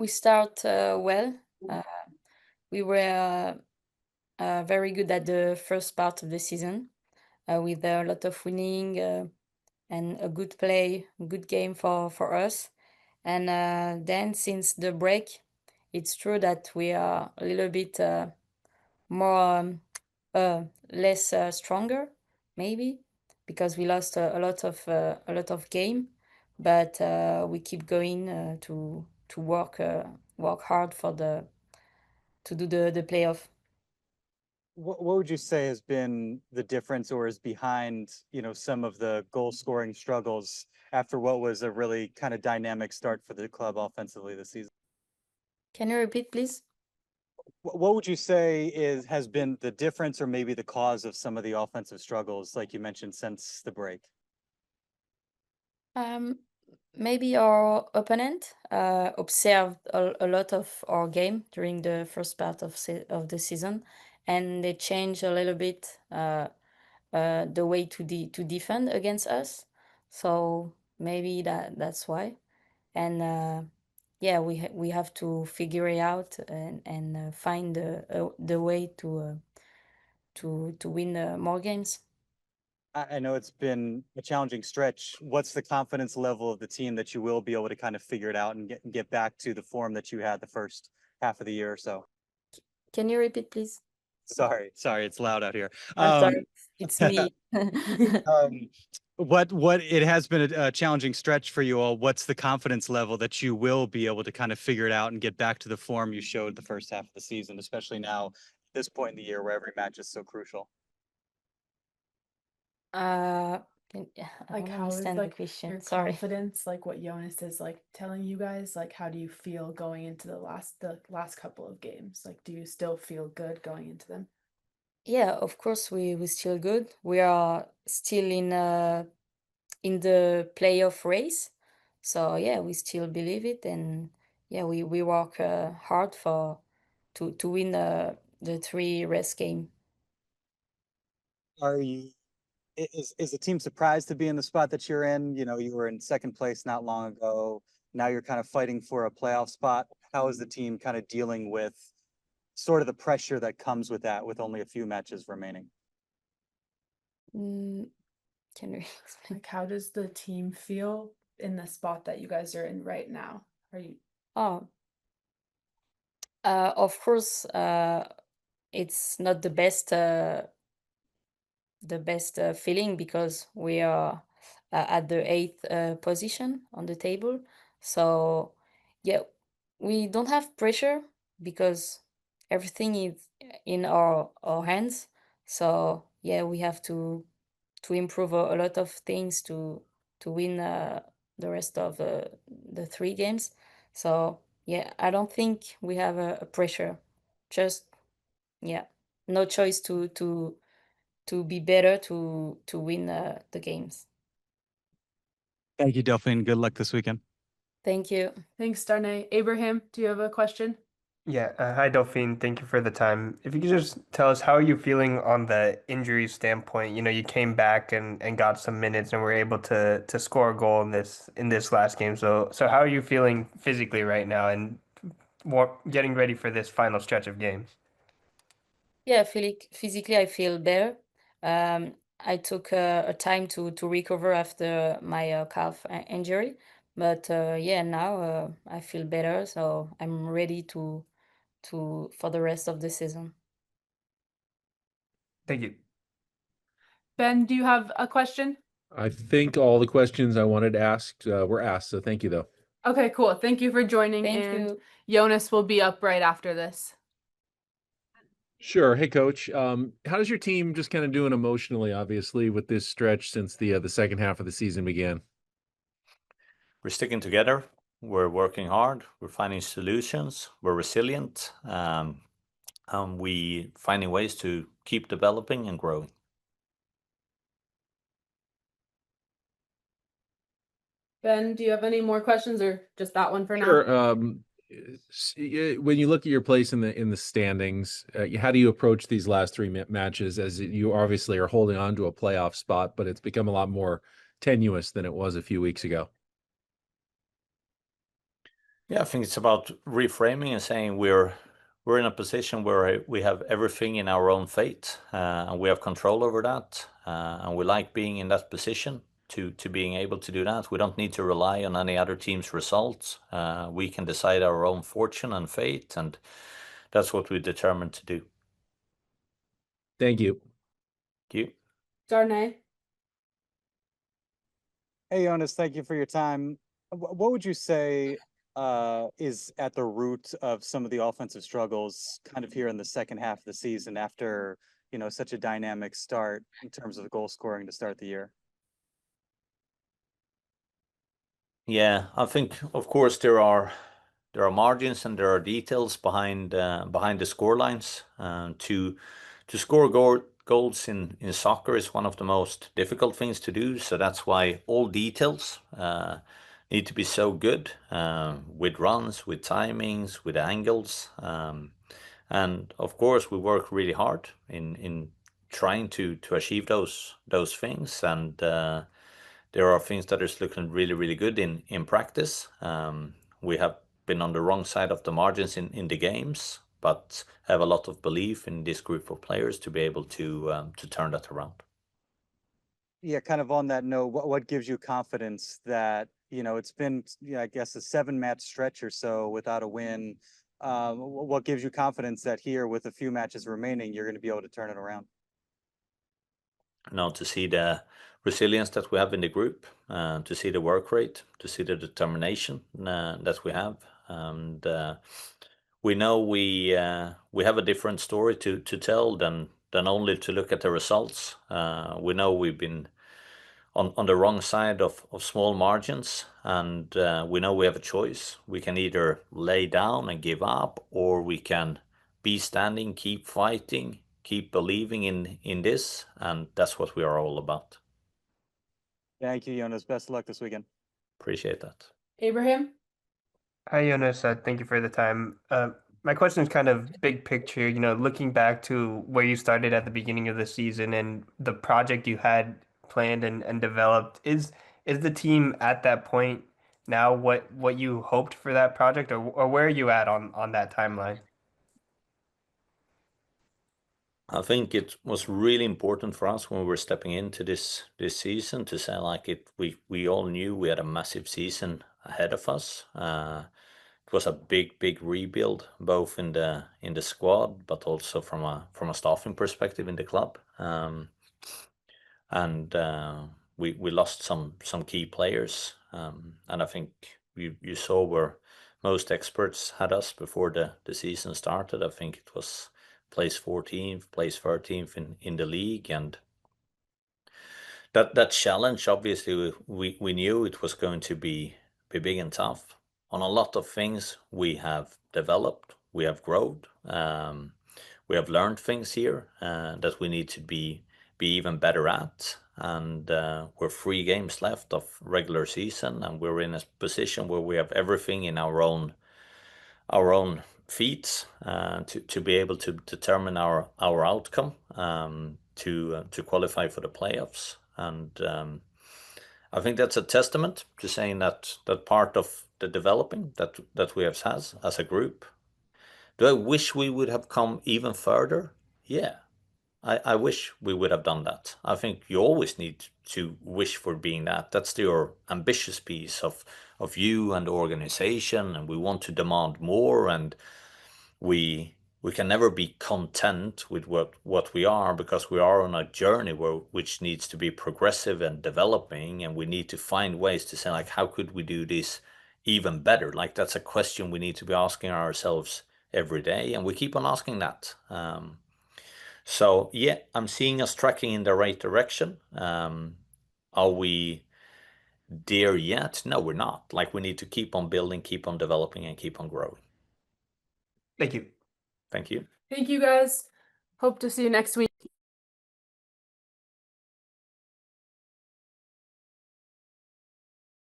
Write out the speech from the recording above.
we start well. Uh, we were very good at the first part of the season with a lot of winning and a good play, good game for us. And then since the break, it's true that we are a little bit more less stronger, maybe, because we lost a lot of game, but we keep going to work hard for the to do the playoff. What would you say has been the difference or is behind, some of the goal scoring struggles after what was a really kind of dynamic start for the club offensively this season? Can you repeat, please? What would you say has been the difference or maybe the cause of some of the offensive struggles, like you mentioned, since the break? Um, Maybe our opponent observed a lot of our game during the first part of the season, and they changed a little bit the way to defend against us. So maybe that's why. And yeah, we have to figure it out and find the way to win more games. I know it's been a challenging stretch. What's the confidence level of the team that you will be able to kind of figure it out and get back to the form that you had the first half of the year or so? Can you repeat, please? Sorry, it's loud out here. I'm sorry, it's me. um, what it has been a challenging stretch for you all. What's the confidence level that you will be able to kind of figure it out and get back to the form you showed the first half of the season, especially now, this point in the year where every match is so crucial? Uh, I Like, don't how is understand the like question. your Sorry. confidence, like what Jonas is like telling you guys? Like, how do you feel going into the last couple of games? Like, do you still feel good going into them? Yeah, of course we still good. We are still in the playoff race. So yeah, we still believe it, and yeah, we work hard for to win the three rest game. Are you is the team surprised to be in the spot that you're in? You were in second place not long ago. Now you're kind of fighting for a playoff spot. How is the team kind of dealing with sort of the pressure that comes with that, with only a few matches remaining? Mm, can you explain? Like, how does the team feel in the spot that you guys are in right now? Are you Oh, of course, it's not the best feeling because we are at the eighth position on the table. So, yeah, we don't have pressure because everything is in our hands. So, yeah, we have to improve a lot of things to win the rest of the three games. So, yeah, I don't think we have a pressure. Just, yeah, no choice to be better to win the games. Thank you, Delphine. Good luck this weekend. Thank you. Thanks, Darnay. Abraham, do you have a question? Yeah, hi Delphine. Thank you for the time. If you could just tell us, how are you feeling on the injury standpoint? You came back and got some minutes and were able to score a goal in this last game. So how are you feeling physically right now and getting ready for this final stretch of games? Yeah, physically I feel better. I took a time to recover after my calf injury, but yeah, now I feel better, so I'm ready to for the rest of the season. Thank you. Ben, do you have a question? I think all the questions I wanted to ask were asked, so thank you, though. Okay, cool. Thank you for joining, Thank and you. Jonas will be up right after this. Sure. Hey, Coach. How does your team just kind of doing emotionally, obviously, with this stretch since the second half of the season began? We're sticking together. We're working hard. We're finding solutions. We're resilient. We finding ways to keep developing and growing. Ben, do you have any more questions or just that one for now? Sure. When you look at your place in the standings, how do you approach these last three matches? As you obviously are holding on to a playoff spot, but it's become a lot more tenuous than it was a few weeks ago. Yeah, I think it's about reframing and saying we're in a position where we have everything in our own fate, and we have control over that, and we like being in that position to being able to do that. We don't need to rely on any other team's results. We can decide our own fortune and fate, and that's what we're determined to do. Thank you. Thank you. Darnay. Hey, Jonas, thank you for your time. What would you say is at the root of some of the offensive struggles kind of here in the second half of the season after, such a dynamic start in terms of the goal scoring to start the year? Yeah, I think of course there are margins and there are details behind the score lines. To score goals in soccer is one of the most difficult things to do. So that's why all details need to be so good, with runs, with timings, with angles, and of course we work really hard in trying to achieve those things. And there are things that is looking really, really good in practice. We have been on the wrong side of the margins in the games, but have a lot of belief in this group of players to be able to turn that around. Yeah, kind of on that note, what gives you confidence that, it's been, I guess, a 7-match stretch or so without a win. What gives you confidence that here with a few matches remaining, you're going to be able to turn it around? Now to see the resilience that we have in the group, to see the work rate, to see the determination that we have, and we know we have a different story to tell than only to look at the results. We know we've been on the wrong side of small margins, and we know we have a choice. We can either lay down and give up, or we can be standing, keep fighting, keep believing in this, and that's what we are all about. Thank you, Jonas. Best of luck this weekend. Appreciate that. Abraham. Hi, Jonas. Thank you for the time. My question is kind of big picture, looking back to where you started at the beginning of the season and the project you had planned and developed. Is the team at that point now what you hoped for that project, or where are you at on that timeline? I think it was really important for us when we were stepping into this season to say we all knew we had a massive season ahead of us. It was a big rebuild, both in the squad, but also from a staffing perspective in the club. And we lost some key players, and I think you saw where most experts had us before the season started. I think it was place 14th, place 13th in the league, and that challenge, obviously we knew it was going to be big and tough. On a lot of things we have developed, we have grown, we have learned things here that we need to be even better at. And we're 3 games left of regular season, and we're in a position where we have everything in our own feet to be able to determine our outcome, to qualify for the playoffs. And I think that's a testament to saying that part of the developing that we have has as a group. Do I wish we would have come even further? Yeah, I wish we would have done that. I think you always need to wish for being that. That's your ambitious piece of you and the organization, and we want to demand more, and we can never be content with what we are, because we are on a journey which needs to be progressive and developing, and we need to find ways to say, like, how could we do this even better? Like, that's a question we need to be asking ourselves every day, and we keep on asking that. So yeah, I'm seeing us tracking in the right direction. Are we there yet? No, we're not. Like, we need to keep on building, keep on developing, and keep on growing. Thank you. Thank you. Thank you, guys. Hope to see you next week.